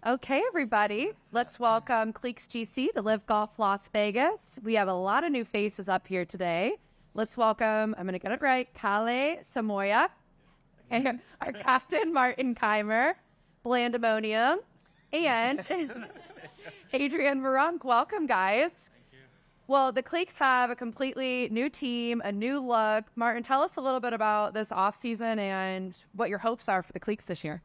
Okay, everybody, let's welcome Cliques GC to LIV Golf Las Vegas. We have a lot of new faces up here today. Let's welcome, I'm going to get it right, Kalle Samooj, and our captain, Martin Kaymer, Bland Ammonium, and Adrian Meronk. Welcome, guys. Thank you. Well, the Cliques have a completely new team, a new look. Martin, tell us a little bit about this offseason and what your hopes are for the Cliques this year.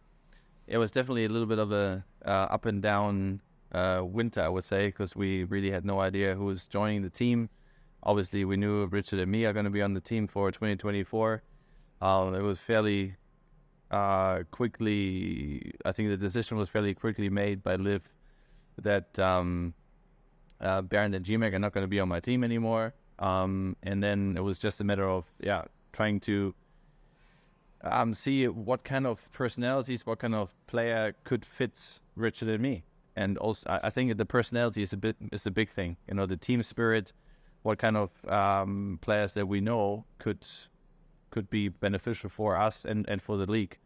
It was definitely a little bit of a up and down winter, I would say, because we really had no idea who was joining the team. Obviously, we knew Richard and me are going to be on the team for 2024. It was fairly quickly, I think the decision was fairly quickly made by LIV that Bernd and GMAC are not going to be on my team anymore. And then it was just a matter of, trying to see what kind of personalities, what kind of player could fit Richard and me. And also, I think the personality is a big thing. You know, the team spirit, what kind of players that we know could be beneficial for us and for the league.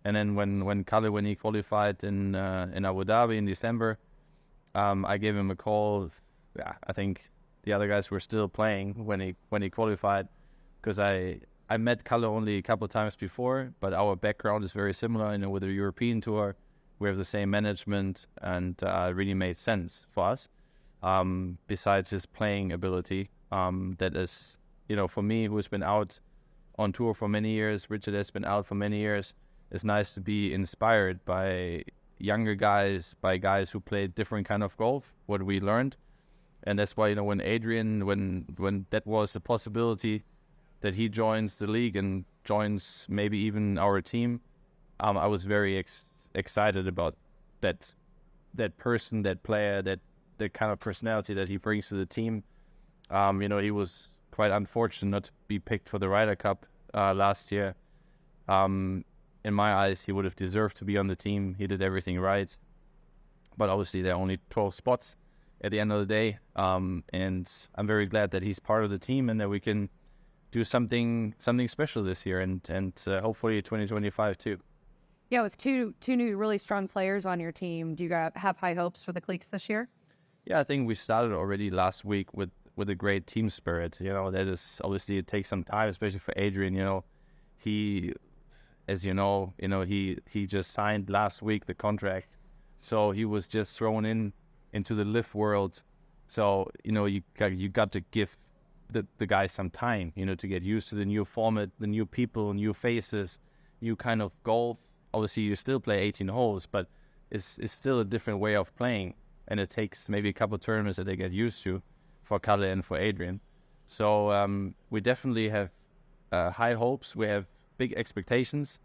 And then when Kalle, when he qualified in Abu Dhabi in December, I gave him a call. Yeah, I think the other guys were still playing when he qualified, because I met Kalle only a couple of times before, but our background is very similar. You know, with the European tour, we have the same management, and it really made sense for us. Besides his playing ability, that is, you know, for me, who's been out on tour for many years, Richard has been out for many years. It's nice to be inspired by younger guys, by guys who play different kind of golf, what we learned. And that's why, you know, when Adrian, when that was a possibility that he joins the league and joins maybe even our team, I was very excited about that person, that player, that kind of personality that he brings to the team. You know, he was quite unfortunate not to be picked for the Ryder Cup last year. In my eyes, he would have deserved to be on the team. He did everything right. But obviously, there are only 12 spots at the end of the day. And I'm very glad that he's part of the team and that we can do something special this year and hopefully 2025 too. Yeah, with two new really strong players on your team, do you have high hopes for the Cliques this year? Yeah, I think we started already last week with a great team spirit. You know, that is obviously, it takes some time, especially for Adrian. You know, he, as you know, he just signed last week the contract, so he was just thrown into the LIV world. So, you know, you got to give the guys some time, you know, to get used to the new format, the new people, new faces, new kind of golf. Obviously, you still play 18 holes, but it's still a different way of playing, and it takes maybe a couple of tournaments that they get used to for Kalle and for Adrian. So we definitely have high hopes. We have big expectations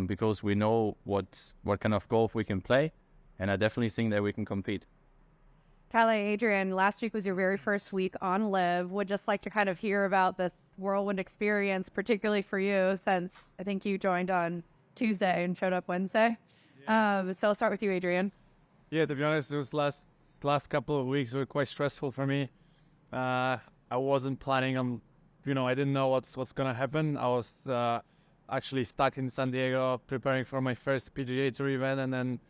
because we know what kind of golf we can play, and I definitely think that we can compete. Kalle, Adrian, last week was your very first week on LIV. Would just like to kind of hear about this whirlwind experience, particularly for you, since I think you joined on Tuesday and showed up Wednesday. Yeah. So I'll start with you, Adrian. Yeah, to be honest, those last couple of weeks were quite stressful for me. I wasn't planning on, you know, I didn't know what's gonna happen. I was actually stuck in San Diego preparing for my first PGA Tour event, and then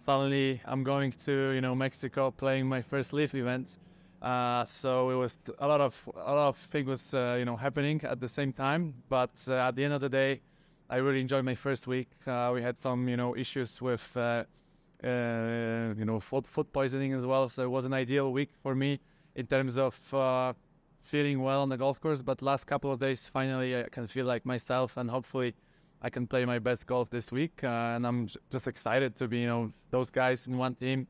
suddenly I'm going to, you know, Mexico playing my first LIV event. So it was a lot of things, you know, happening at the same time. But at the end of the day, I really enjoyed my first week. We had some, you know, issues with, you know, food poisoning as well. So it was an ideal week for me in terms of feeling well on the golf course. But last couple of days, finally, I can feel like myself, and hopefully I can play my best golf this week. And I'm just excited to be, you know, those guys in one team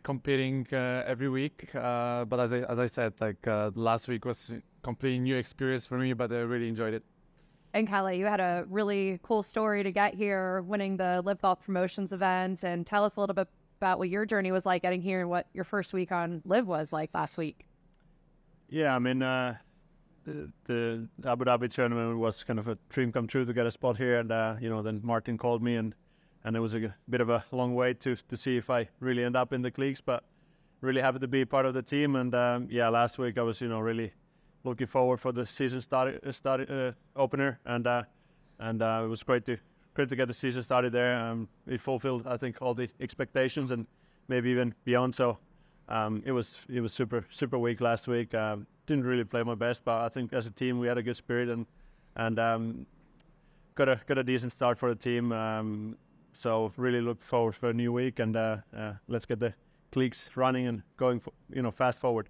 competing every week. But as I said, like last week was a completely new experience for me, but I really enjoyed it. And Kalle, you had a really cool story to get here, winning the LIV Golf Promotions event. And tell us a little bit about what your journey was like getting here and what your first week on LIV was like last week. Yeah, I mean, the Abu Dhabi tournament was kind of a dream come true to get a spot here. And, you know, then Martin called me, and it was a bit of a long wait to see if I really end up in the Cliques. But really happy to be part of the team. And, yeah, last week I was, you know, really looking forward for the season opener, and it was great to great to get the season started there. We fulfilled, I think, all the expectations and maybe even beyond. So it was super weak last week. Didn't really play my best, but I think as a team we had a good spirit and got a decent start for the team. So really look forward for a new week, and let's get the cliques running and going, fast forward.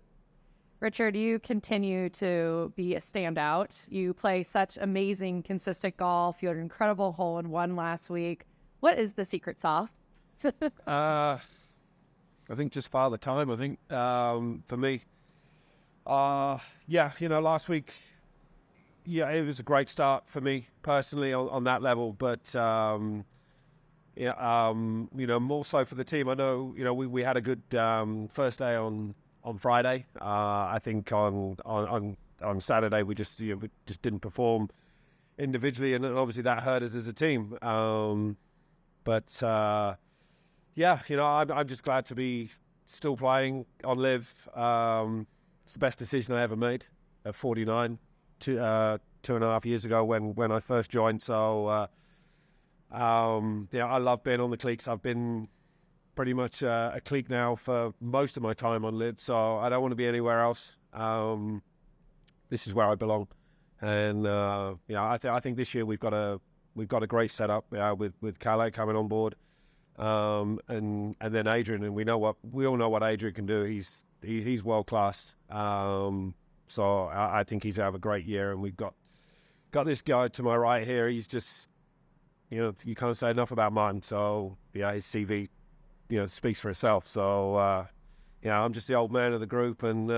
Richard, you continue to be a standout. You play such amazing, consistent golf. You had an incredible hole-in-one last week. What is the secret sauce? I think just Father Time, I think, for me. Last week, it was a great start for me personally on that level, but more so for the team. I know, we had a good first day on Friday. I think on Saturday we just didn't perform individually, and obviously that hurt us as a team. I'm just glad to be still playing on LIV. It's the best decision I ever made at 49, 2.5 years ago when I first joined. So I love being on the cliques. I've been pretty much a clique now for most of my time on LIV, so I don't want to be anywhere else. This is where I belong, and I think this year we've got a great setup with Kalle coming on board, and then Adrian, and we all know what Adrian can do. He's world class. So I think he's have a great year, and we've got this guy to my right here. He's just, you can't say enough about Martin. So his CV, speaks for itself. So I'm just the old man of the group, and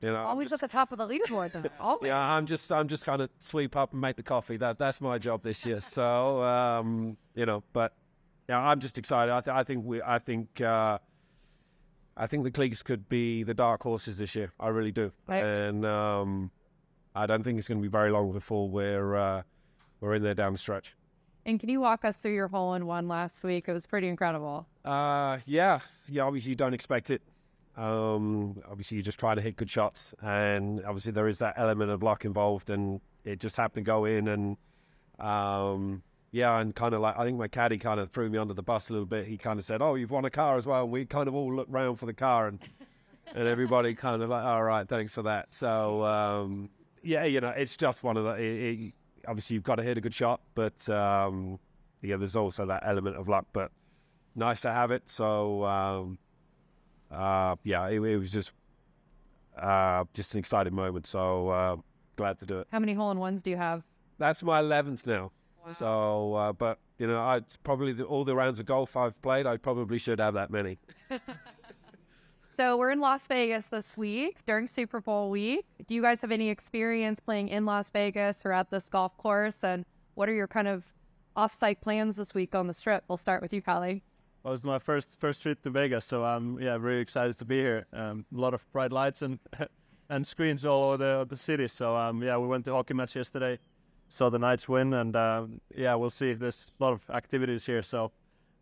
Always at the top of the leaderboard, though. Always. Yeah, I'm just kind of sweep up and make the coffee. That's my job this year. So I'm just excited. I think the cliques could be the dark horses this year. I really do. Right. And I don't think it's going to be very long before we're in there down the stretch. And can you walk us through your hole-in-one last week? It was pretty incredible. Yeah. Obviously, you don't expect it. Obviously, you're just trying to hit good shots, and obviously there is that element of luck involved, and it just happened to go in, and and kind of like, I think my caddy kind of threw me under the bus a little bit. He kind of said, "Oh, you've won a car as well." And we kind of all looked round for the car, and everybody kind of like, "All right, thanks for that." So it's just one of the. Obviously, you've got to hit a good shot, but there's also that element of luck. But nice to have it. So it was just an exciting moment. So glad to do it. How many hole-in-ones do you have? That's my 11th now. Wow. So, but it's probably all the rounds of golf I've played, I probably should have that many. So we're in Las Vegas this week during Super Bowl week. Do you guys have any experience playing in Las Vegas or at this golf course? And what are your kind of off-site plans this week on the Strip? We'll start with you, Kalle. Well, it's my first trip to Vegas, so I'm really excited to be here. A lot of bright lights and and screens all over the city. So we went to a hockey match yesterday, saw the Knights win, and we'll see. There's a lot of activities here, so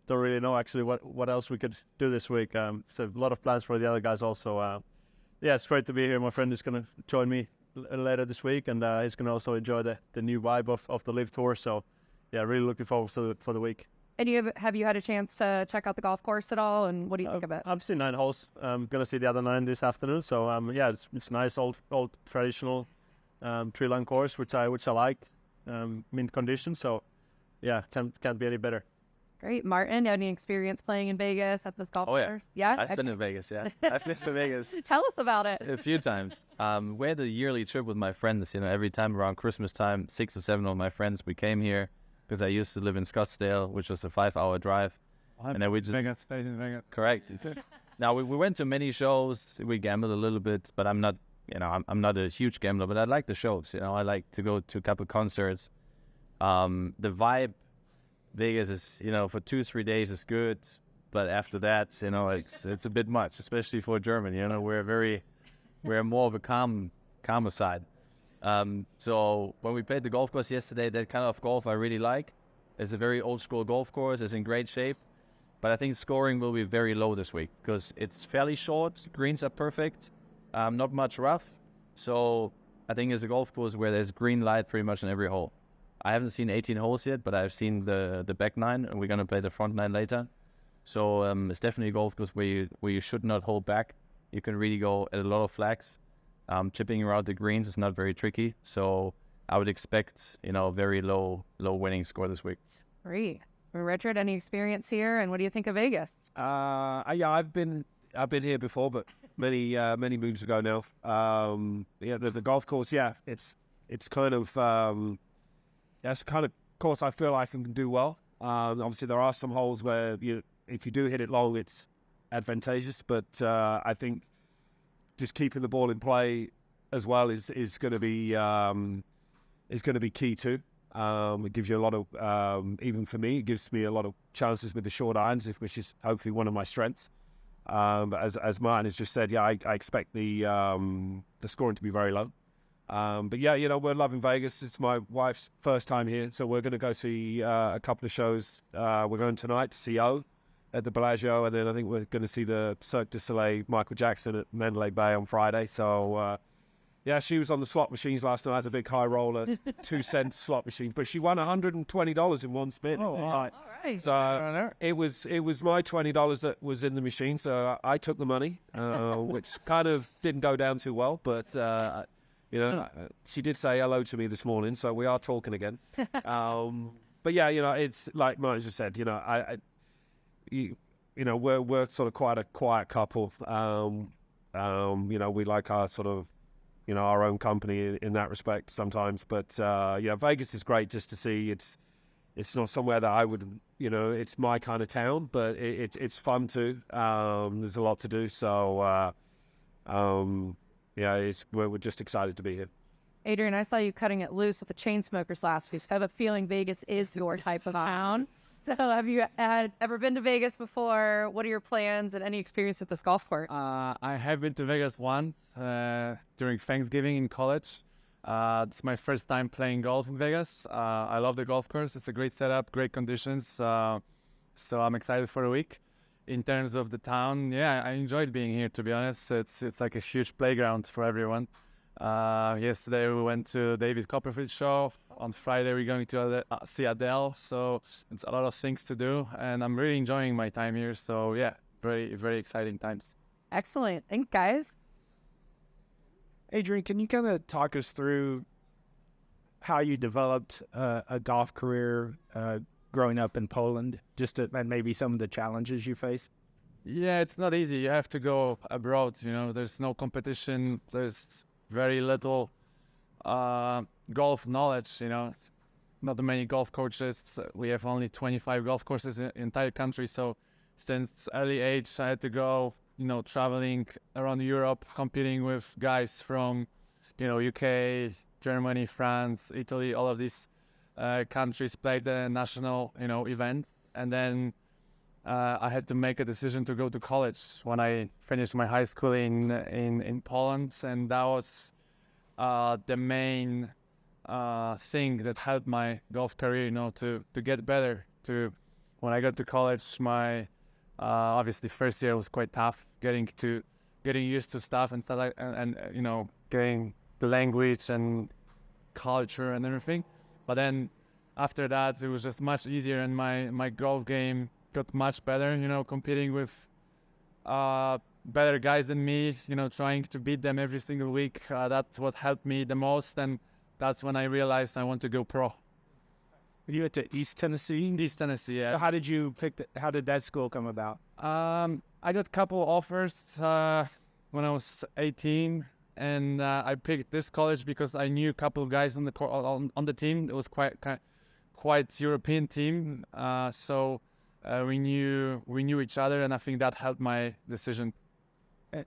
don't really know actually what else we could do this week. So a lot of plans for the other guys also. It's great to be here. My friend is going to join me later this week, and he's going to also enjoy the new vibe of the LIV Tour. So really looking forward to for the week. And have you had a chance to check out the golf course at all? And what do you think of it? I've seen 9 holes. I'm going to see the other 9 this afternoon. So it's nice old traditional tree-line course, which I like. Mint condition. So can't be any better. Great. Martin, any experience playing in Vegas at this golf course? Yeah? I've been in Vegas, yeah. I've been to Vegas Tell us about it. a few times. We had a yearly trip with my friends, every time around Christmas time, 6 or 7 of my friends, we came here because I used to live in Scottsdale, which was a 5-hour drive. And then we just... Vegas, stays in Vegas. Correct. Now, we went to many shows. We gambled a little bit, but I'm not, I'm not a huge gambler, but I like the shows. I like to go to a couple concerts. The vibe, Vegas is, for 2-3 days is good, but after that, it's a bit much, especially for German. We're more of a calmer side. So when we played the golf course yesterday, that kind of golf I really like. It's a very old school golf course. It's in great shape, but I think scoring will be very low this week because it's fairly short. Greens are perfect, not much rough. So I think it's a golf course where there's green light pretty much on every hole. I haven't seen 18 holes yet, but I've seen the back 9, and we're gonna play the front 9 later. So it's definitely a golf course where you should not hold back. You can really go at a lot of flags. Chipping around the greens is not very tricky. So I would expect, a very low winning score this week. Great. Richard, any experience here, and what do you think of Vegas? Yeah, I've been here before, but many moons ago now. Yeah, the golf course. Yeah, it's kind of that's the kind of course I feel I can do well. Obviously, there are some holes where if you do hit it long, it's advantageous. But I think just keeping the ball in play as well is going to be key too. It gives you a lot of, even for me, it gives me a lot of chances with the short irons, which is hopefully one of my strengths. But as Martin has just said, yeah, I expect the scoring to be very low. But yeah, we're loving Vegas. It's my wife's first time here, so we're going to go see a couple of shows. We're going tonight to see O at the Bellagio, and then I think we're going to see the Cirque du Soleil Michael Jackson at Mandalay Bay on Friday. So yeah, she was on the slot machines last night as a big high roller, 2-cent slot machine, but she won $120 in one spin. Oh, wow. All right. So it was my $20 that was in the machine, so I took the money, which kind of didn't go down too well, but she did say hello to me this morning, so we are talking again. But yeah, it's like Martin just said, we're sort of quite a quiet couple. We like our sort of, our own company in that respect sometimes. But Vegas is great just to see. It's not somewhere that I would, it's my kind of town, but it's fun too. There's a lot to do. So we're just excited to be here. Adrian, I saw you cutting it loose with the chain smokers last week. So I have a feeling Vegas is your type of town. So have you ever been to Vegas before? What are your plans and any experience with this golf course? I have been to Vegas once during Thanksgiving in college. It's my first time playing golf in Vegas. I love the golf course. It's a great setup, great conditions. So I'm excited for a week. In terms of the town, yeah, I enjoyed being here, to be honest. It's like a huge playground for everyone. Yesterday we went to David Copperfield's show. On Friday we're going to see Adele. So it's a lot of things to do, and I'm really enjoying my time here. So yeah, very, very exciting times. Excellent. Thanks, guys. Adrian, can you kind of talk us through how you developed a golf career growing up in Poland, and maybe some of the challenges you faced? Yeah, it's not easy. You have to go abroad. There's no competition. There's very little golf knowledge. Not many golf coaches. We have only 25 golf courses in the entire country. So since early age, I had to go, traveling around Europe, competing with guys from, UK, Germany, France, Italy, all of these countries, played the national, events. And then I had to make a decision to go to college when I finished my high school in Poland, and that was the main thing that helped my golf career, to get better. When I got to college, my obviously first year was quite tough, getting used to stuff and stuff and getting the language and culture and everything. But then after that, it was just much easier, and my golf game got much better, competing with better guys than me, trying to beat them every single week. That's what helped me the most, and that's when I realized I want to go pro. You went to East Tennessee? East Tennessee, yeah. So how did you how did that school come about? I got a couple offers when I was 18, and I picked this college because I knew a couple of guys on the team. It was quite European team, so we knew each other, and I think that helped my decision.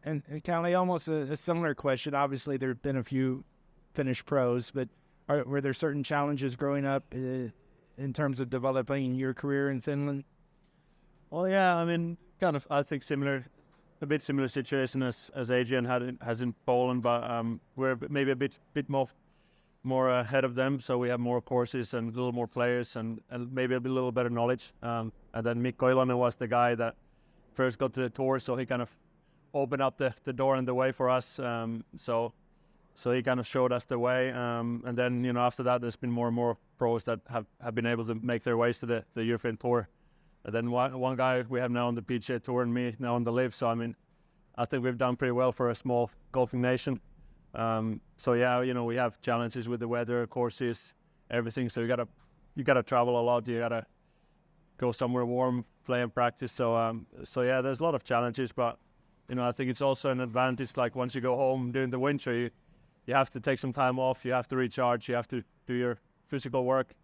And Kalle, almost a similar question. Obviously, there have been a few Finnish pros, but were there certain challenges growing up in terms of developing your career in Finland? Well, yeah, I mean, kind of, I think a bit similar situation as Adrian has in Poland, but we're maybe a bit more ahead of them, so we have more courses and a little more players and maybe a little better knowledge. And then Mikko Ilonen was the guy that first got to the tour, so he kind of opened up the door and the way for us. So he kind of showed us the way. And then, after that, there's been more and more pros that have been able to make their ways to the European Tour. And then one guy we have now on the PGA Tour and me now on the LIV. So I mean, I think we've done pretty well for a small golfing nation. So yeah, you know, we have challenges with the weather, courses, everything. So you gotta travel a lot. You gotta go somewhere warm, play and practice. So yeah, there's a lot of challenges, but you know, I think it's also an advantage. Like once you go home during the winter, you have to take some time off. You have to recharge. You have to do your physical work.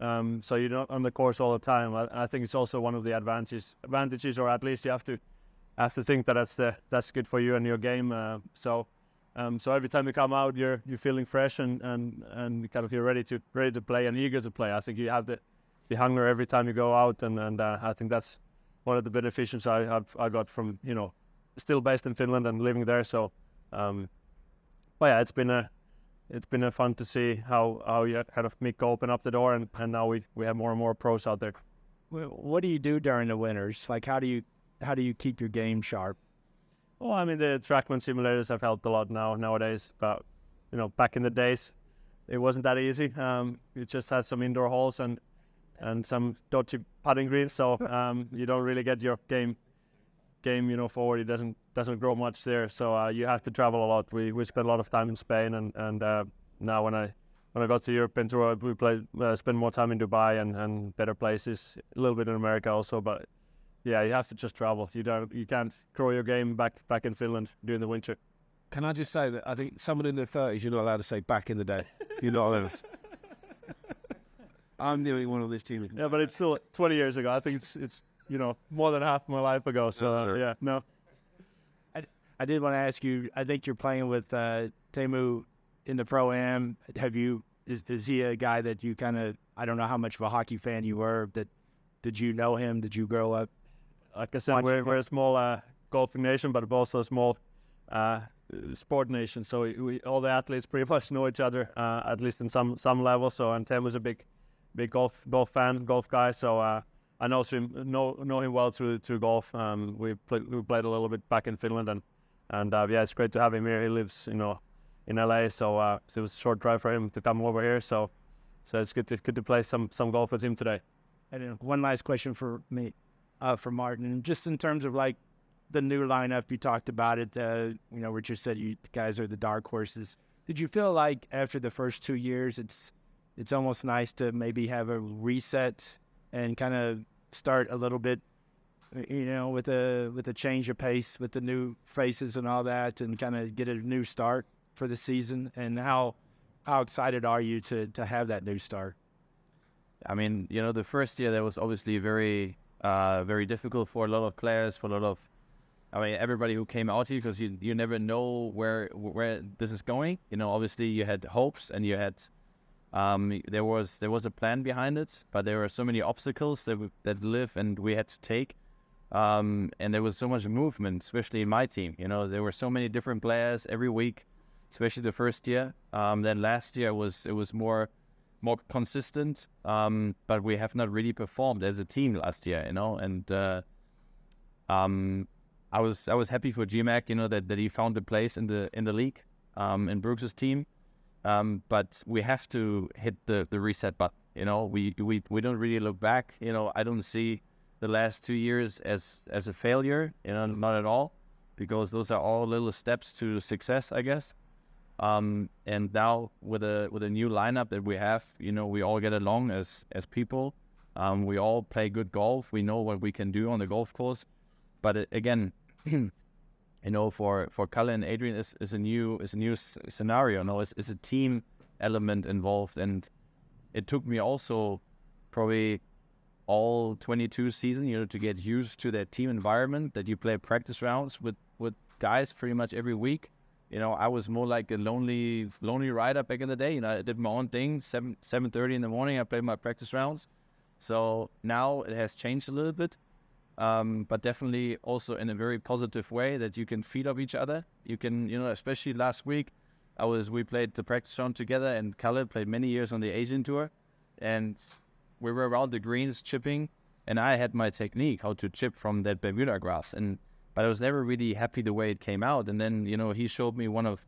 So you're not on the course all the time. I think it's also one of the advantages, or at least you have to think that that's good for you and your game. So every time you come out, you're feeling fresh and kind of you're ready to play and eager to play. I think you have the hunger every time you go out, and I think that's one of the beneficiaries I got from, you know, still based in Finland and living there. So, but yeah, it's been a fun to see how you kind of Mikko open up the door, and now we have more and more pros out there. What do you do during the winters? Like, how do you keep your game sharp? Well, I mean, the TrackMan simulators have helped a lot nowadays, but you know, back in the days, it wasn't that easy. You just had some indoor holes and some dodgy putting greens, so you don't really get your game, you know, forward. It doesn't grow much there, so you have to travel a lot. We spend a lot of time in Spain, and now when I go to European Tour, we spend more time in Dubai and better places, a little bit in America also, but yeah, you have to just travel. You can't grow your game back in Finland during the winter. Can I just say that I think someone in their 30s, you're not allowed to say back in the day. You're not allowed to. I'm the only one on this team. Yeah, but it's still 20 years ago. I think it's you know, more than half my life ago. So yeah, no. I did want to ask you, I think you're playing with Teemu in the Pro-Am. Is he a guy that you kind of, I don't know how much of a hockey fan you were, did you know him? Did you grow up? Like I said, we're a small golfing nation, but also a small sport nation. So we all the athletes pretty much know each other, at least in some level. So, and Teemu's a big golf fan, golf guy. So I know him well through golf. We played a little bit back in Finland, and yeah, it's great to have him here. He lives, you know, in LA, so it was a short drive for him to come over here. So it's good to play some golf with him today. And then one last question for me, for Martin, just in terms of like the new lineup, you talked about it. You know, Richard said you guys are the dark horses. Did you feel like after the first 2 years, it's almost nice to maybe have a reset and kind of start a little bit, you know, with a change of pace with the new faces and all that, and kind of get a new start for the season? And how excited are you to have that new start? I mean, you know, the first year that was obviously very difficult for a lot of players, I mean, everybody who came out here, because you never know where this is going. You know, obviously you had hopes and you had there was a plan behind it, but there were so many obstacles that LIV and we had to take, and there was so much movement, especially in my team. You know, there were so many different players every week, especially the first year. Then last year it was more consistent, but we have not really performed as a team last year, you know. And I was happy for GMAC, you know, that he found a place in the league, in Brooks's team. But we have to hit the reset button. You know, we don't really look back. You know, I don't see the last 2 years as a failure. You know, not at all, because those are all little steps to success, I guess. And now with a new lineup that we have, you know, we all get along as people. We all play good golf. We know what we can do on the golf course. But again, you know, for Kalle and Adrian, is a new scenario. No, it's a team element involved, and it took me also probably all 22 season, you know, to get used to that team environment, that you play practice rounds with guys pretty much every week. You know, I was more like a lonely rider back in the day. You know, I did my own thing. 7:30 in the morning, I played my practice rounds. So now it has changed a little bit, but definitely also in a very positive way, that you can feed off each other. You can, you know, especially last week, we played the practice round together, and Kalle played many years on the Asian Tour, and we were around the greens chipping, and I had my technique how to chip from that Bermuda grass, but I was never really happy the way it came out. And then, you know, he showed me one of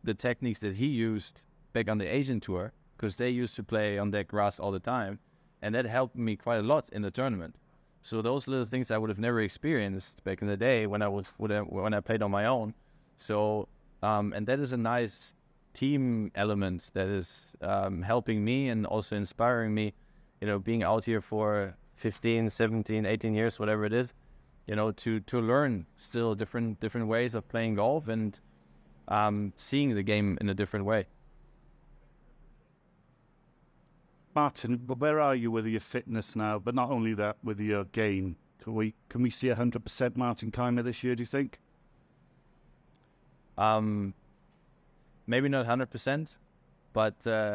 the techniques that he used back on the Asian Tour, because they used to play on that grass all the time, and that helped me quite a lot in the tournament. So those little things I would have never experienced back in the day when I played on my own. So and that is a nice team element that is helping me and also inspiring me, you know, being out here for 15, 17, 18 years, whatever it is, you know, to learn still different ways of playing golf and seeing the game in a different way. Martin, where are you with your fitness now? But not only that, with your game. Can we see 100% Martin Kaymer this year, do you think? Maybe not 100%, but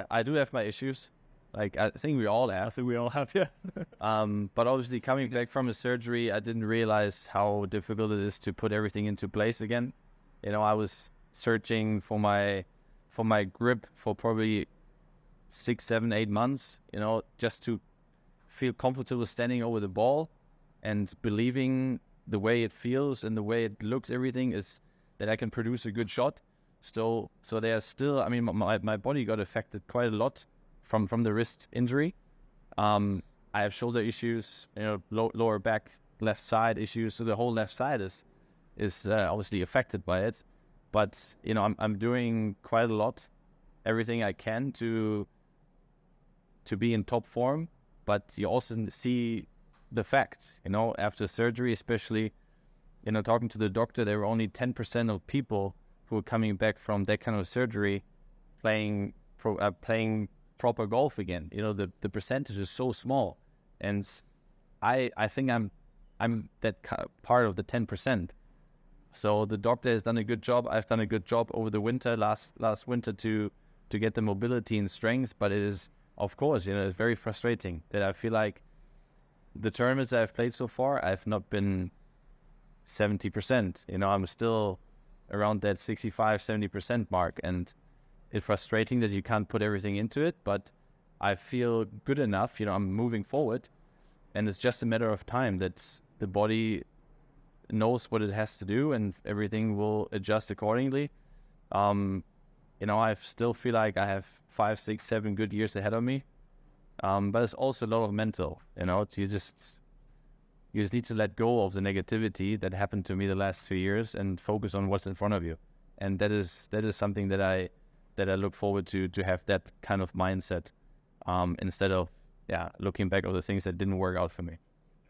I do have my issues. Like, I think we all have. I think we all have, yeah. But obviously coming back from a surgery, I didn't realize how difficult it is to put everything into place again. You know, I was searching for my grip for probably 6, 7, 8 months, you know, just to feel comfortable standing over the ball and believing the way it feels and the way it looks, everything is that I can produce a good shot. So there's still, I mean, my body got affected quite a lot from the wrist injury. I have shoulder issues, you know, lower back, left side issues. So the whole left side is obviously affected by it. But, you know, I'm doing quite a lot, everything I can to be in top form. But you also see the facts, you know, after surgery, especially, you know, talking to the doctor, there were only 10% of people who were coming back from that kind of surgery playing proper golf again. You know, the percentage is so small, and I think I'm that part of the 10%. So the doctor has done a good job. I've done a good job over the winter, last winter, to get the mobility and strength. But it is, of course, you know, it's very frustrating that I feel like the tournaments I've played so far, I've not been 70%. You know, I'm still around that 65, 70% mark, and it's frustrating that you can't put everything into it, but I feel good enough, you know, I'm moving forward, and it's just a matter of time that the body knows what it has to do and everything will adjust accordingly. You know, I still feel like I have 5, 6, 7 good years ahead of me, but it's also a lot of mental, you know, you just need to let go of the negativity that happened to me the last 2 years and focus on what's in front of you. And that is something that I look forward to have that kind of mindset, instead of looking back on the things that didn't work out for me.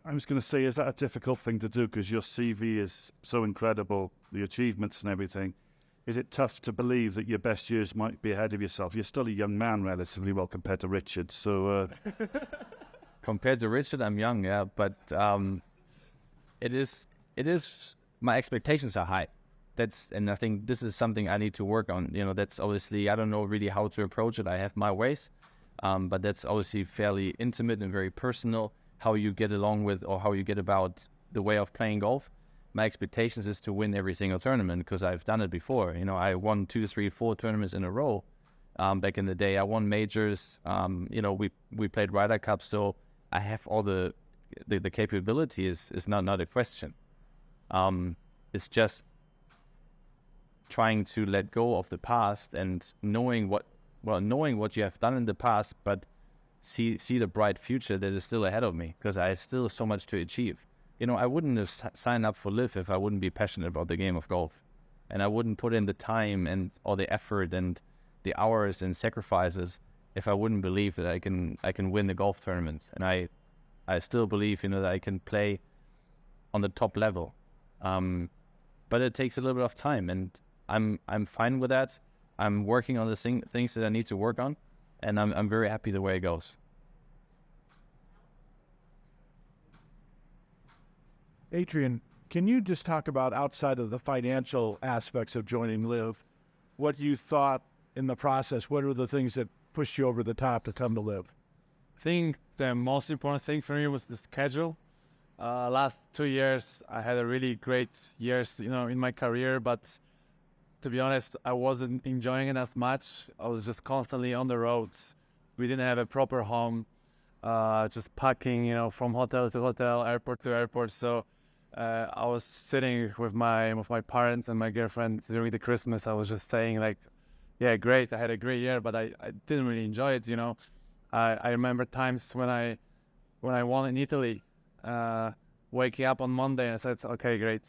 I was going to say, is that a difficult thing to do? Because your CV is so incredible, the achievements and everything. Is it tough to believe that your best years might be ahead of yourself? You're still a young man, relatively, well, compared to Richard. So, compared to Richard, I'm young, yeah, but it is. My expectations are high. And I think this is something I need to work on. You know, that's obviously, I don't know really how to approach it. I have my ways, but that's obviously fairly intimate and very personal, how you get along with or how you get about the way of playing golf. My expectations is to win every single tournament because I've done it before. You know, I won 2, 3, 4 tournaments in a row back in the day. I won majors. You know, we played Ryder Cup, so I have all the capability is not a question. It's just trying to let go of the past and knowing what you have done in the past, but see the bright future that is still ahead of me, because I have still so much to achieve. You know, I wouldn't have signed up for LIV if I wouldn't be passionate about the game of golf, and I wouldn't put in the time and all the effort and the hours and sacrifices if I wouldn't believe that I can win the golf tournaments. And I still believe, you know, that I can play on the top level, but it takes a little bit of time, and I'm fine with that. I'm working on the things that I need to work on, and I'm very happy the way it goes. Adrian, can you just talk about, outside of the financial aspects of joining LIV, what you thought in the process? What are the things that pushed you over the top to come to LIV? I think the most important thing for me was the schedule. Last 2 years, I had a really great years, you know, in my career, but to be honest, I wasn't enjoying it as much. I was just constantly on the roads. We didn't have a proper home, just packing, you know, from hotel to hotel, airport to airport. So I was sitting with my parents and my girlfriend during the Christmas. I was just saying, like, Yeah, great. I had a great year, but I didn't really enjoy it. You know, I remember times when I won in Italy, waking up on Monday and I said, okay, great,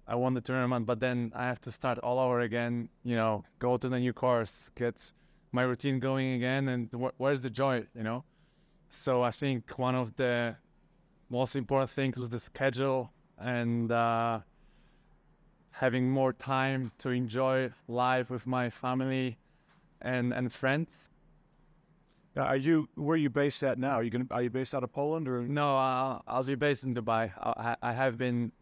I won the tournament, but then I have to start all over again. You know, go to the new course, get my routine going again, and where's the joy? You know, so I think one of the most important things was the schedule and having more time to enjoy life with my family and friends. Where are you based at now? Are you based out of Poland or? No, I'll be based in Dubai. I have been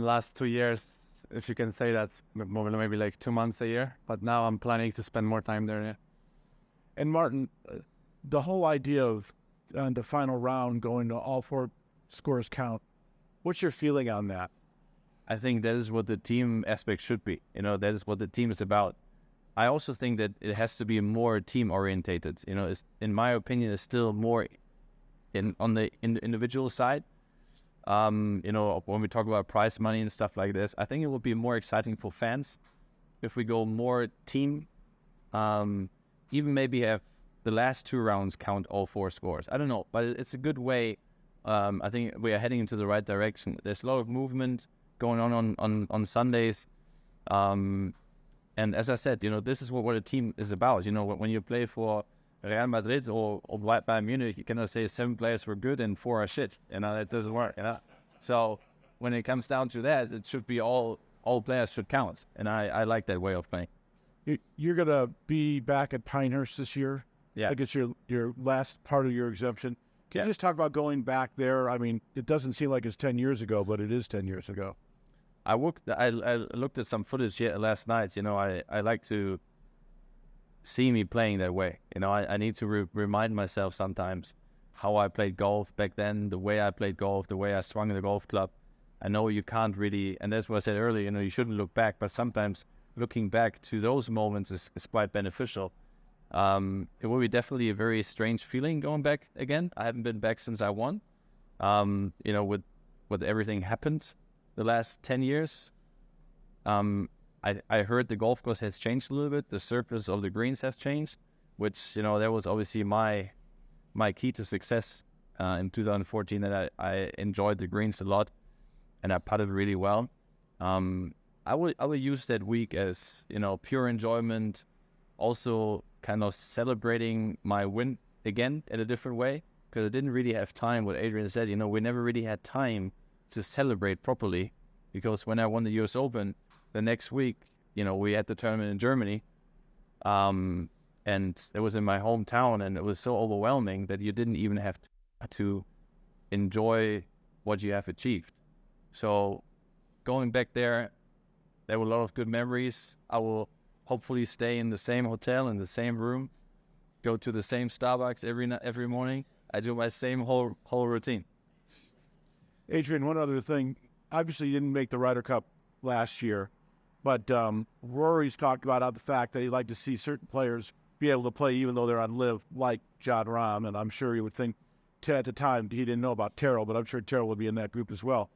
last 2 years, if you can say that, maybe like 2 months a year. But now I'm planning to spend more time there. Yeah. And Martin, the whole idea of the final round going to all 4 scores count. What's your feeling on that? I think that is what the team aspect should be. You know, that is what the team is about. I also think that it has to be more team orientated. You know, in my opinion, it's still more on the individual side. You know, when we talk about prize money and stuff like this, I think it would be more exciting for fans if we go more team. Even maybe have the last 2 rounds count all 4 scores. I don't know, but it's a good way. I think we are heading into the right direction. There's a lot of movement going on Sundays. And as I said, you know, this is what a team is about. You know, when you play for Real Madrid or Bayern Munich, you cannot say 7 players were good and 4 are shit. You know, that doesn't work. You know? So when it comes down to that, it should be all players should count. And I like that way of playing. You're going to be back at Pinehurst this year. Yeah. I guess your last part of your exemption. Can you just talk about going back there? I mean, it doesn't seem like it's 10 years ago, but it is 10 years ago. I looked at some footage here last night. You know, I like to see me playing that way. You know, I need to remind myself sometimes how I played golf back then, the way I played golf, the way I swung the golf club. I know you can't really, and that's what I said earlier, you know, you shouldn't look back, but sometimes looking back to those moments is quite beneficial. It will be definitely a very strange feeling going back again. I haven't been back since I won. You know, with everything happened the last 10 years. I heard the golf course has changed a little bit. The surface of the greens has changed, which, you know, that was obviously my key to success in 2014, that I enjoyed the greens a lot and I putted really well. I would use that week as, you know, pure enjoyment, also kind of celebrating my win again in a different way, because I didn't really have time. What Adrian said, you know, we never really had time to celebrate properly, because when I won the US Open, the next week, you know, we had the tournament in Germany, and it was in my hometown, and it was so overwhelming that you didn't even have to enjoy what you have achieved. So going back there were a lot of good memories. I will hopefully stay in the same hotel, in the same room, go to the same Starbucks every morning. I do my same whole routine. Adrian, one other thing. Obviously, you didn't make the Ryder Cup last year, but Rory's talked about the fact that he'd like to see certain players be able to play even though they're on LIV, like Jon Rahm, and I'm sure you would think at the time he didn't know about Terrell, but I'm sure Terrell would be in that group as well.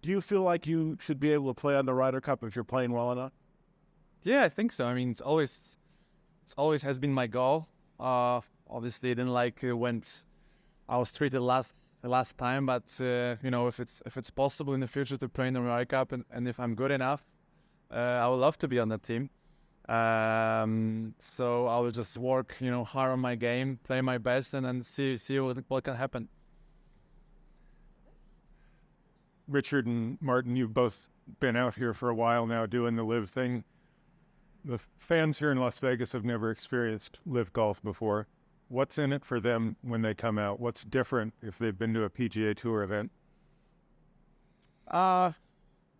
Do you feel like you should be able to play on the Ryder Cup if you're playing well enough? Yeah, I think so. I mean, it's always has been my goal. Obviously, I didn't like when I was treated the last time, but you know, if it's possible in the future to play in the Ryder Cup, and if I'm good enough, I would love to be on that team. So I will just work, you know, hard on my game, play my best, and then see what can happen. Richard and Martin, you've both been out here for a while now doing the LIV thing. The fans here in Las Vegas have never experienced LIV golf before. What's in it for them when they come out? What's different if they've been to a PGA Tour event? Well,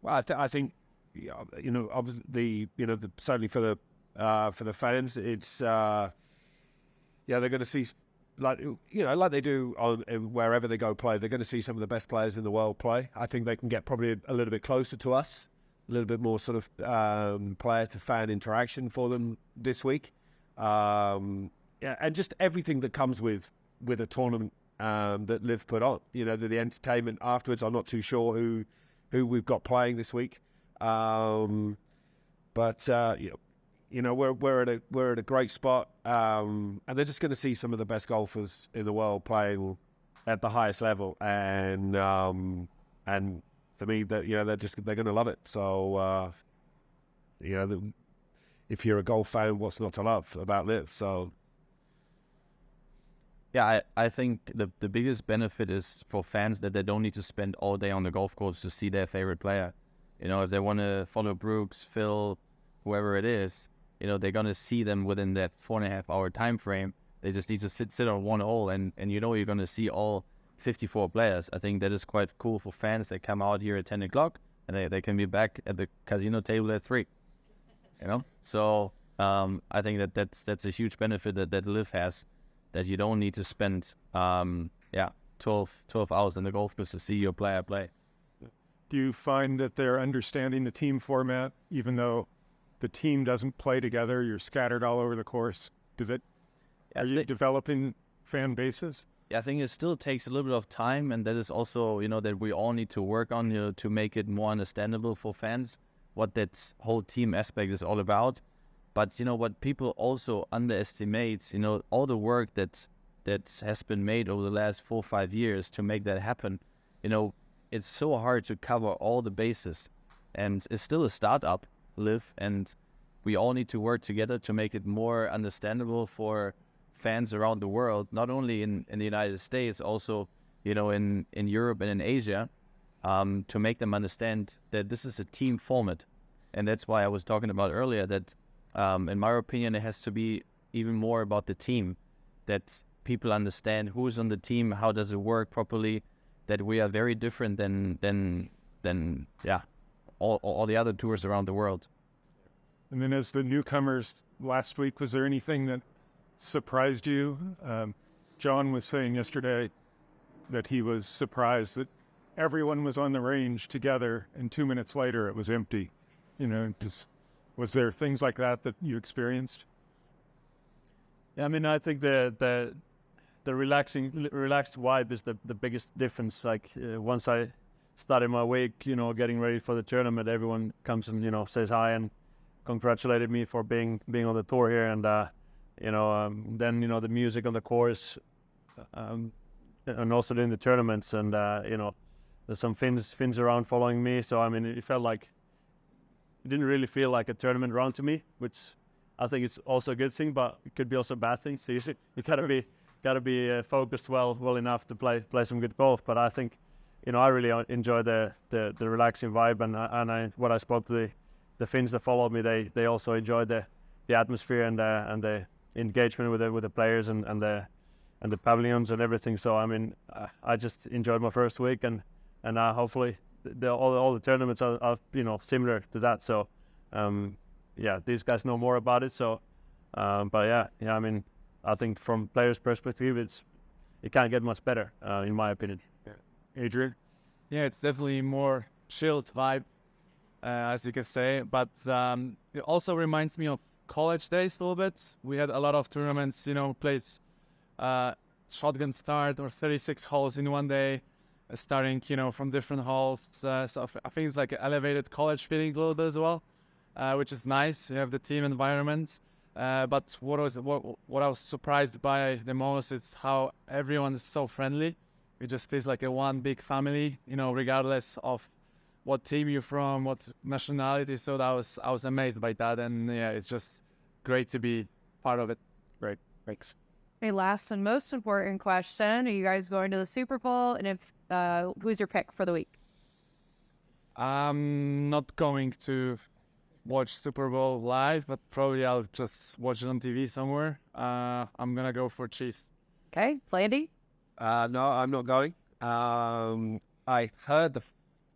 I think, you know, obviously, you know, certainly for the fans, it's yeah, they're going to see, like, you know, like they do on wherever they go play. They're going to see some of the best players in the world play. I think they can get probably a little bit closer to us, a little bit more sort of player to fan interaction for them this week. Yeah, and just everything that comes with a tournament that LIV put on. You know, the entertainment afterwards. I'm not too sure who we've got playing this week, but But we're at a great spot, and they're just going to see some of the best golfers in the world playing at the highest level, and for me, that they're going to love it. So if you're a golf fan, what's not to love about LIV? So yeah, I think the biggest benefit is for fans that they don't need to spend all day on the golf course to see their favorite player. If they want to follow Brooks, Phil, whoever it is, they're going to see them within that 4.5 hour time frame. They just need to sit on one hole, and you're going to see all 54 players. I think that is quite cool for fans that come out here at 10 o'clock, and they can be back at the casino table at 3. So I think that's a huge benefit that LIV has, that you don't need to spend 12 hours in the golf course to see your player play. Do you find that they're understanding the team format, even though the team doesn't play together? You're scattered all over the course. Are you developing fan bases? I think it still takes a little bit of time, and that is also, that we all need to work on, to make it more understandable for fans what that whole team aspect is all about. But, what people also underestimate, all the work that has been made over the last 4 or 5 years to make that happen. It's so hard to cover all the bases, and it's still a startup, LIV, and we all need to work together to make it more understandable for fans around the world, not only in the United States, also in Europe and in Asia, to make them understand that this is a team format. And that's why I was talking about earlier that in my opinion it has to be even more about the team, that people understand who's on the team, how does it work properly, that we are very different than all the other tours around the world. And then as the newcomers last week, was there anything that surprised you? John was saying yesterday that he was surprised that everyone was on the range together, and 2 minutes later it was empty. Was there things like that you experienced? Yeah, I mean, I think the relaxed vibe is the biggest difference. Like once I started my week, getting ready for the tournament, everyone comes and says hi and congratulated me for being on the tour here, and then the music on the course, and also during the tournaments, and there's some Finns around following me. So I mean, it didn't really feel like a tournament round to me, which I think it's also a good thing, but it could be also a bad thing. So you gotta be focused well enough to play some good golf. But I think I really enjoy the relaxing vibe, and what I spoke to the Finns that followed me, they also enjoyed the atmosphere and the engagement with the players and the pavilions and everything. So I mean, I just enjoyed my first week, and hopefully all the tournaments are similar to that. So these guys know more about it. So but I mean, I think from players' perspective, it can't get much better in my opinion. Adrian? Yeah, it's definitely more chilled vibe, as you can say. But it also reminds me of college days a little bit. We had a lot of tournaments, played shotgun start or 36 holes in one day, starting, from different holes. So I think it's like an elevated college feeling a little bit as well, which is nice. You have the team environment. But what I was surprised by the most is how everyone is so friendly. It just feels like a one big family, regardless of what team you're from, what nationality. So I was amazed by that, and yeah, it's just great to be part of it. Great, thanks. Okay, last and most important question: are you guys going to the Super Bowl? And if who's your pick for the week? I'm not going to watch Super Bowl live, but probably I'll just watch it on TV somewhere. I'm gonna go for Chiefs. Okay, Plandy? No, I'm not going. I heard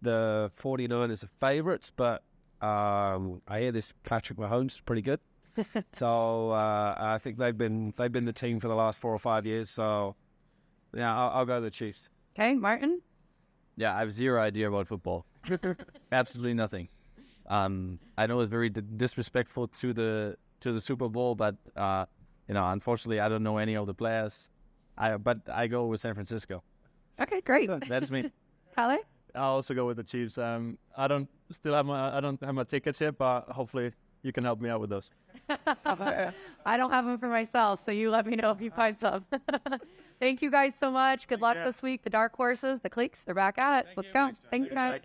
the 49ers are favourites, but I hear this Patrick Mahomes is pretty good. So I think they've been the team for the last 4 or 5 years. So yeah, I'll go the Chiefs. Okay, Martin? Yeah, I have zero idea about football. Absolutely nothing. I know it's very disrespectful to the Super Bowl, but unfortunately, I don't know any of the players. But I go with San Francisco. Okay, great. That's me. Kalle? I'll also go with the Chiefs. I don't have my tickets yet, but hopefully you can help me out with those. I don't have them for myself, so you let me know if you find some. Thank you guys so much. Good luck this week. The dark horses, the cliques, they're back at it. Let's go. Thanks, guys.